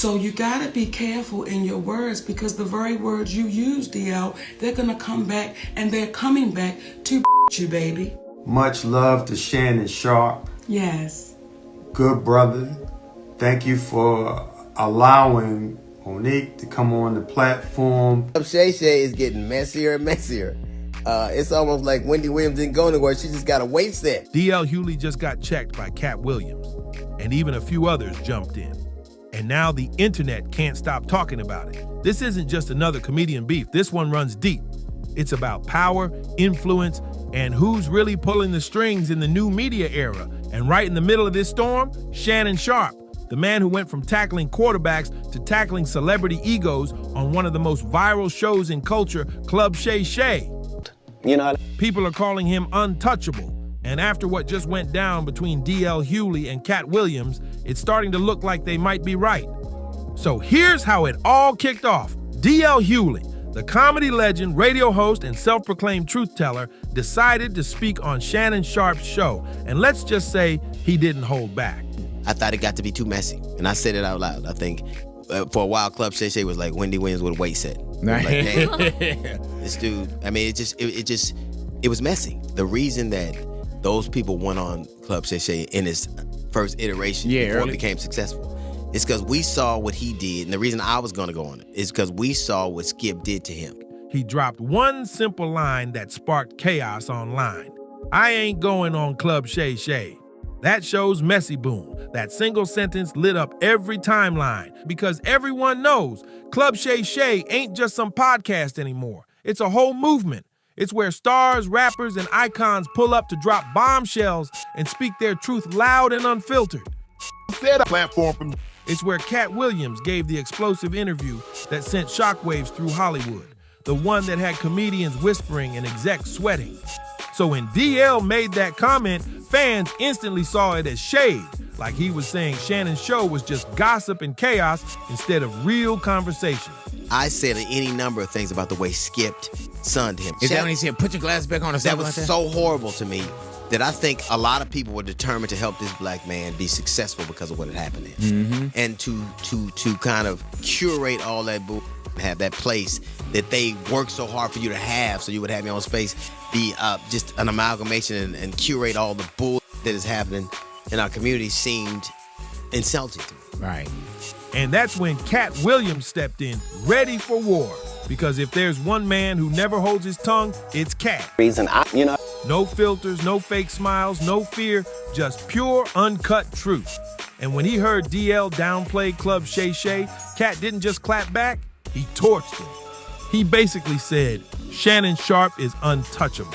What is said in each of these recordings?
So you gotta be careful in your words, because the very words you use, DL, they're gonna come back, and they're coming back to you, baby. Much love to Shannon Sharpe. Yes. Good brother. Thank you for allowing Monique to come on the platform. Shay is getting messier and messier. It's almost like Wendy Williams didn't go anywhere. She just got a weight set. DL Hughley just got checked by Katt Williams, and even a few others jumped in. And now the internet can't stop talking about it. This isn't just another comedian beef. This one runs deep. It's about power, influence, and who's really pulling the strings in the new media era. And right in the middle of this storm, Shannon Sharpe, the man who went from tackling quarterbacks to tackling celebrity egos on one of the most viral shows in culture, Club Shay. You know, people are calling him untouchable. And after what just went down between DL Hughley and Katt Williams, it's starting to look like they might be right. So here's how it all kicked off. DL Hughley, the comedy legend, radio host, and self-proclaimed truth teller, decided to speak on Shannon Sharpe's show. And let's just say he didn't hold back. I thought it got to be too messy. And I said it out loud. I think for a while, Club Shay was like Wendy Williams with a weight set. Like, hey, this dude, I mean, it was messy. The reason that those people went on Club Shay in his first iteration before it became successful, it's because we saw what he did. And the reason I was going to go on it is because we saw what Skip did to him. He dropped one simple line that sparked chaos online. I ain't going on Club Shay. That show's messy boom. That single sentence lit up every timeline because everyone knows Club Shay ain't just some podcast anymore. It's a whole movement. It's where stars, rappers, and icons pull up to drop bombshells and speak their truth loud and unfiltered. It's where Katt Williams gave the explosive interview that sent shockwaves through Hollywood, the one that had comedians whispering and execs sweating. So when DL made that comment, fans instantly saw it as shade, like he was saying Shannon's show was just gossip and chaos instead of real conversation. I said any number of things about the way Skip sunned him. Is that when he said, put your glasses back on or something like that? That was so horrible to me that I think a lot of people were determined to help this black man be successful because of what had happened to him. Mm-hmm. And to kind of curate all that bull, have that place that they worked so hard for you to have so you would have your own space, be just an amalgamation and curate all the bull that is happening in our community seemed insulting to me. Right. And that's when Katt Williams stepped in, ready for war. Because if there's one man who never holds his tongue, it's Katt. No filters, no fake smiles, no fear, just pure, uncut truth. And when he heard DL downplay Club Shay, Katt didn't just clap back, he torched him. He basically said, Shannon Sharpe is untouchable.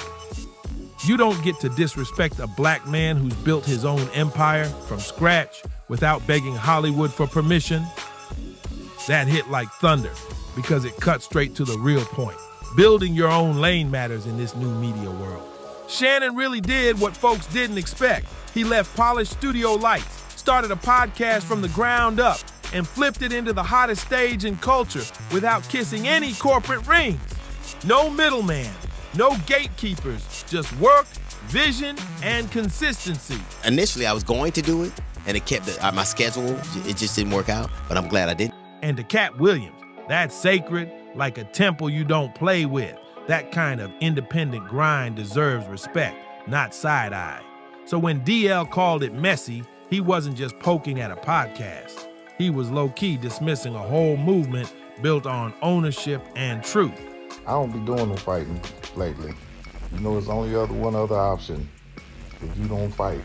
You don't get to disrespect a black man who's built his own empire from scratch without begging Hollywood for permission. That hit like thunder because it cut straight to the real point. Building your own lane matters in this new media world. Shannon really did what folks didn't expect. He left polished studio lights, started a podcast from the ground up, and flipped it into the hottest stage in culture without kissing any corporate rings. No middleman, no gatekeepers, just work, vision, and consistency. Initially, I was going to do it, and it kept my schedule. It just didn't work out, but I'm glad I did. And to Katt Williams, that's sacred, like a temple you don't play with. That kind of independent grind deserves respect, not side-eye. So when DL called it messy, he wasn't just poking at a podcast. He was low-key dismissing a whole movement built on ownership and truth. I don't be doing no fighting lately. You know, there's only one other option. If you don't fight,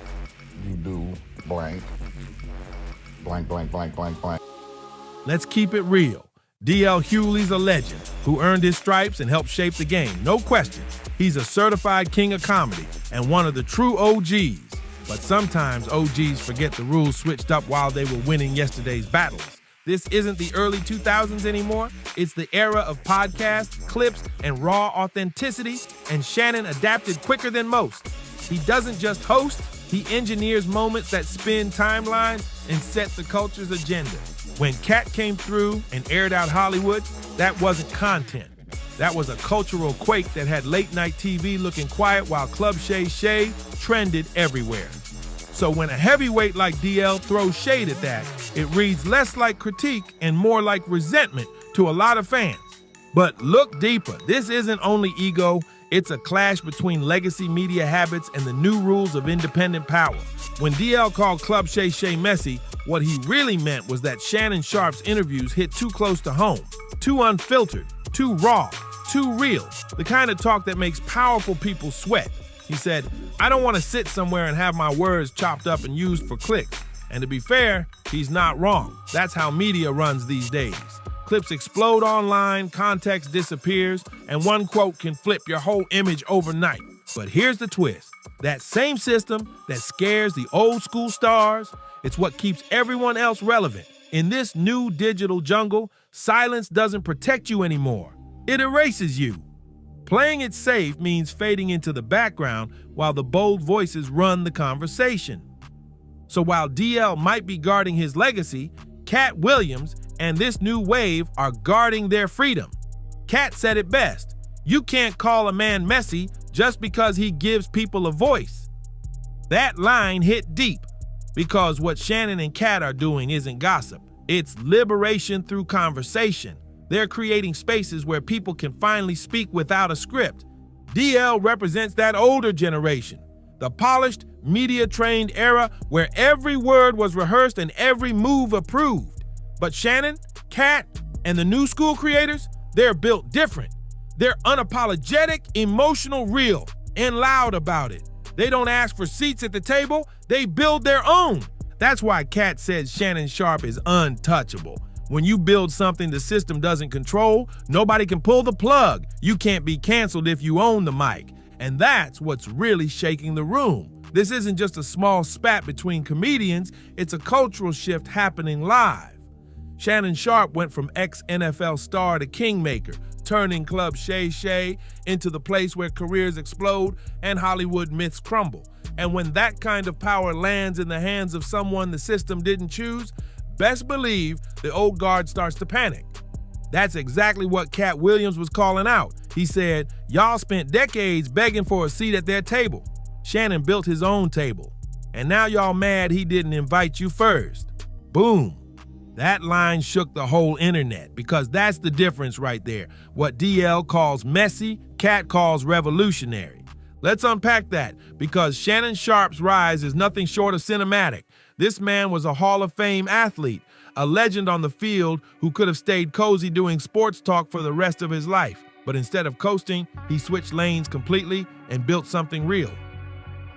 you do blank. Let's keep it real. DL Hughley's a legend who earned his stripes and helped shape the game, no question. He's a certified king of comedy and one of the true OGs. But sometimes OGs forget the rules switched up while they were winning yesterday's battles. This isn't the early 2000s anymore. It's the era of podcasts, clips, and raw authenticity, and Shannon adapted quicker than most. He doesn't just host, he engineers moments that spin timelines and set the culture's agenda. When Katt came through and aired out Hollywood, that wasn't content. That was a cultural quake that had late-night TV looking quiet while Club Shay trended everywhere. So when a heavyweight like DL throws shade at that, It reads less like critique and more like resentment to a lot of fans. But look deeper. This isn't only ego. It's a clash between legacy media habits and the new rules of independent power. When DL called Club Shay Shay messy, what he really meant was that Shannon Sharpe's interviews hit too close to home, too unfiltered, too raw, too real, the kind of talk that makes powerful people sweat. He said, I don't want to sit somewhere and have my words chopped up and used for clicks. And to be fair, he's not wrong. That's how media runs these days. Clips explode online, context disappears, and one quote can flip your whole image overnight. But here's the twist. That same system that scares the old school stars, it's what keeps everyone else relevant. In this new digital jungle, silence doesn't protect you anymore. It erases you. Playing it safe means fading into the background while the bold voices run the conversation. So while DL might be guarding his legacy, Katt Williams and this new wave are guarding their freedom. Katt said it best. You can't call a man messy just because he gives people a voice. That line hit deep because what Shannon and Katt are doing isn't gossip. It's liberation through conversation. They're creating spaces where people can finally speak without a script. DL represents that older generation, the polished, media-trained era where every word was rehearsed and every move approved. But Shannon, Katt, and the new school creators, they're built different. They're unapologetic, emotional, real, and loud about it. They don't ask for seats at the table, they build their own. That's why Katt says Shannon Sharpe is untouchable. When you build something the system doesn't control, nobody can pull the plug. You can't be canceled if you own the mic. And that's what's really shaking the room. This isn't just a small spat between comedians, it's a cultural shift happening live. Shannon Sharpe went from ex-NFL star to kingmaker, turning Club Shay Shay into the place where careers explode and Hollywood myths crumble. And when that kind of power lands in the hands of someone the system didn't choose, best believe the old guard starts to panic. That's exactly what Katt Williams was calling out. He said, y'all spent decades begging for a seat at their table. Shannon built his own table. And now y'all mad he didn't invite you first. Boom. That line shook the whole internet because that's the difference right there. What DL calls messy, Katt calls revolutionary. Let's unpack that because Shannon Sharpe's rise is nothing short of cinematic. This man was a Hall of Fame athlete, a legend on the field who could have stayed cozy doing sports talk for the rest of his life. But instead of coasting, he switched lanes completely and built something real.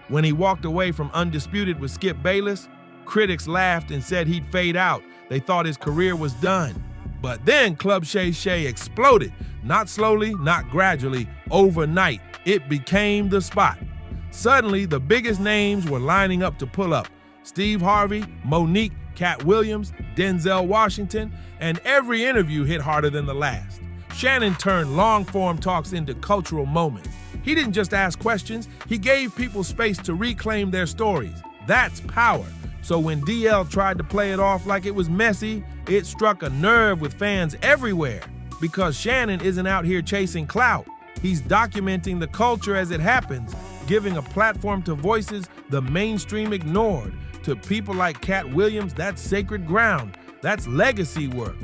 When he walked away from Undisputed with Skip Bayless, critics laughed and said he'd fade out. They thought his career was done. But then Club Shay Shay exploded. Not slowly, not gradually, overnight. It became the spot. Suddenly, the biggest names were lining up to pull up. Steve Harvey, Monique, Katt Williams, Denzel Washington, and every interview hit harder than the last. Shannon turned long-form talks into cultural moments. He didn't just ask questions, he gave people space to reclaim their stories. That's power. So when DL tried to play it off like it was messy, it struck a nerve with fans everywhere. Because Shannon isn't out here chasing clout. He's documenting the culture as it happens, giving a platform to voices the mainstream ignored. To people like Katt Williams, that's sacred ground. That's legacy work.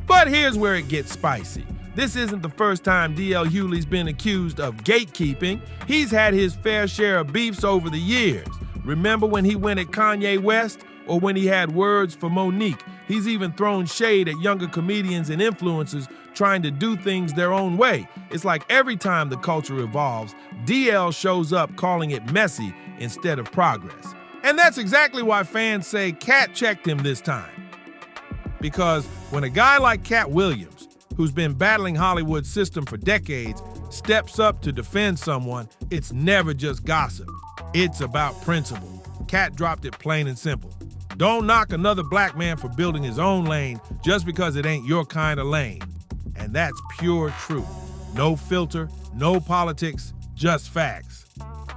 But here's where it gets spicy. This isn't the first time DL Hughley's been accused of gatekeeping. He's had his fair share of beefs over the years. Remember when he went at Kanye West or when he had words for Monique? He's even thrown shade at younger comedians and influencers trying to do things their own way. It's like every time the culture evolves, DL shows up calling it messy instead of progress. And that's exactly why fans say Katt checked him this time. Because when a guy like Katt Williams, who's been battling Hollywood's system for decades, steps up to defend someone, it's never just gossip. It's about principle. Katt dropped it plain and simple. Don't knock another black man for building his own lane just because it ain't your kind of lane. And that's pure truth. No filter, no politics, just facts.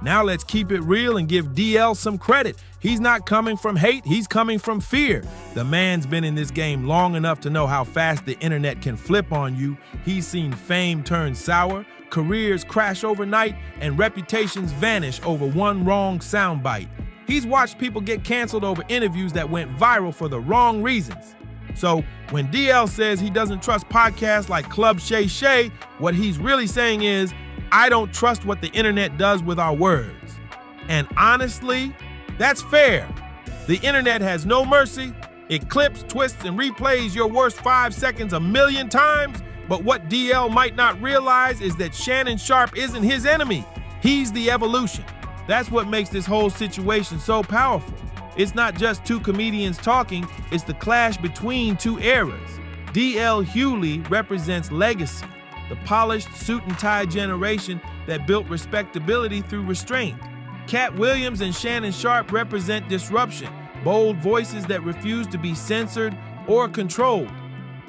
Now let's keep it real and give DL some credit. He's not coming from hate, he's coming from fear. The man's been in this game long enough to know how fast the internet can flip on you. He's seen fame turn sour, careers crash overnight, and reputations vanish over one wrong soundbite. He's watched people get canceled over interviews that went viral for the wrong reasons. So when DL says he doesn't trust podcasts like Club Shay, what he's really saying is, I don't trust what the internet does with our words. And honestly, that's fair. The internet has no mercy. It clips, twists, and replays your worst 5 seconds 1,000,000 times. But what DL might not realize is that Shannon Sharpe isn't his enemy. He's the evolution. That's what makes this whole situation so powerful. It's not just two comedians talking, it's the clash between two eras. DL Hughley represents legacy, the polished suit and tie generation that built respectability through restraint. Katt Williams and Shannon Sharpe represent disruption, bold voices that refuse to be censored or controlled.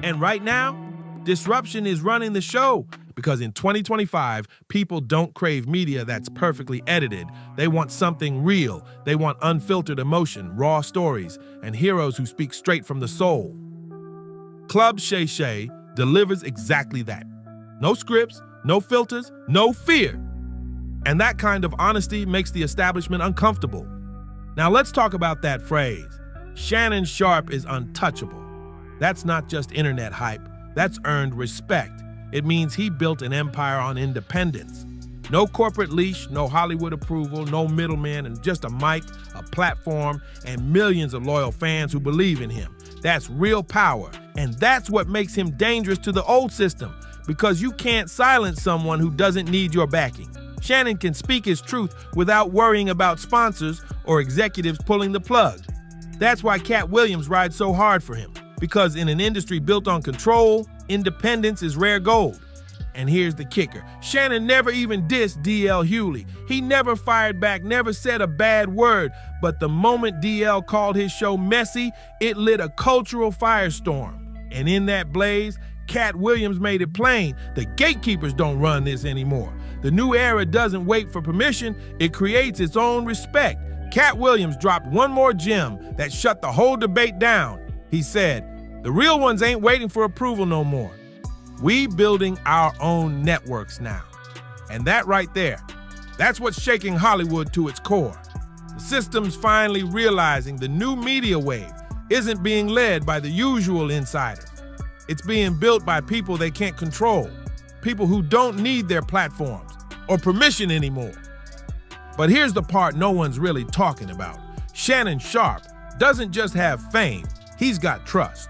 And right now, disruption is running the show, because in 2025, people don't crave media that's perfectly edited. They want something real. They want unfiltered emotion, raw stories, and heroes who speak straight from the soul. Club Shay delivers exactly that. No scripts, no filters, no fear. And that kind of honesty makes the establishment uncomfortable. Now let's talk about that phrase. Shannon Sharpe is untouchable. That's not just internet hype. That's earned respect. It means he built an empire on independence. No corporate leash, no Hollywood approval, no middleman, and just a mic, a platform, and millions of loyal fans who believe in him. That's real power, and that's what makes him dangerous to the old system, because you can't silence someone who doesn't need your backing. Shannon can speak his truth without worrying about sponsors or executives pulling the plug. That's why Katt Williams rides so hard for him, because in an industry built on control, independence is rare gold. And here's the kicker. Shannon never even dissed DL Hughley. He never fired back, never said a bad word. But the moment DL called his show messy, it lit a cultural firestorm. And in that blaze, Katt Williams made it plain, the gatekeepers don't run this anymore. The new era doesn't wait for permission, it creates its own respect. Katt Williams dropped one more gem that shut the whole debate down. He said, the real ones ain't waiting for approval no more. We building our own networks now. And that right there, that's what's shaking Hollywood to its core. The system's finally realizing the new media wave isn't being led by the usual insiders. It's being built by people they can't control, people who don't need their platforms or permission anymore. But here's the part no one's really talking about. Shannon Sharpe doesn't just have fame, he's got trust.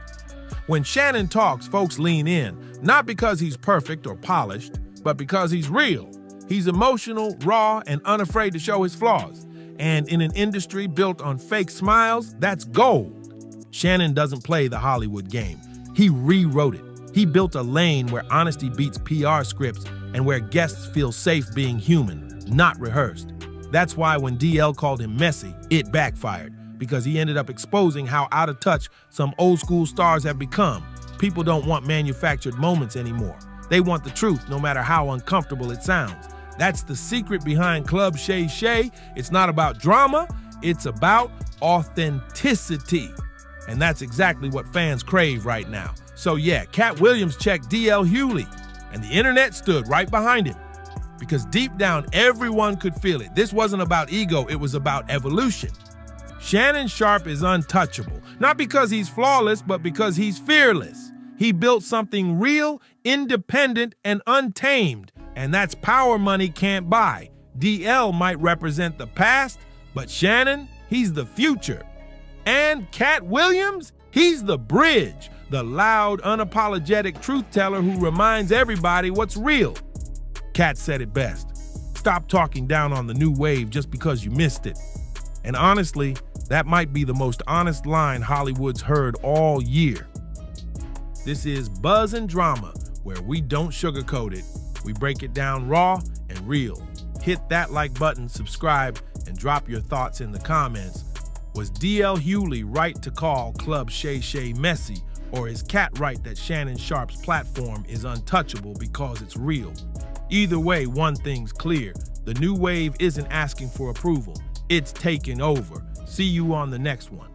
When Shannon talks, folks lean in, not because he's perfect or polished, but because he's real. He's emotional, raw, and unafraid to show his flaws. And in an industry built on fake smiles, that's gold. Shannon doesn't play the Hollywood game. He rewrote it. He built a lane where honesty beats PR scripts and where guests feel safe being human, not rehearsed. That's why when DL called him messy, it backfired, because he ended up exposing how out of touch some old school stars have become. People don't want manufactured moments anymore. They want the truth, no matter how uncomfortable it sounds. That's the secret behind Club Shay. It's not about drama, it's about authenticity. And that's exactly what fans crave right now. So yeah, Katt Williams checked DL Hughley, and the internet stood right behind him. Because deep down, everyone could feel it. This wasn't about ego, it was about evolution. Shannon Sharpe is untouchable, not because he's flawless, but because he's fearless. He built something real, independent, and untamed, and that's power money can't buy. DL might represent the past, but Shannon, he's the future. And Katt Williams, he's the bridge, the loud, unapologetic truth teller who reminds everybody what's real. Katt said it best. Stop talking down on the new wave just because you missed it. And honestly, that might be the most honest line Hollywood's heard all year. This is Buzz and Drama, where we don't sugarcoat it. We break it down raw and real. Hit that like button, subscribe, and drop your thoughts in the comments. Was DL Hughley right to call Club Shay messy, or is Katt right that Shannon Sharpe's platform is untouchable because it's real? Either way, one thing's clear. The new wave isn't asking for approval. It's taking over. See you on the next one.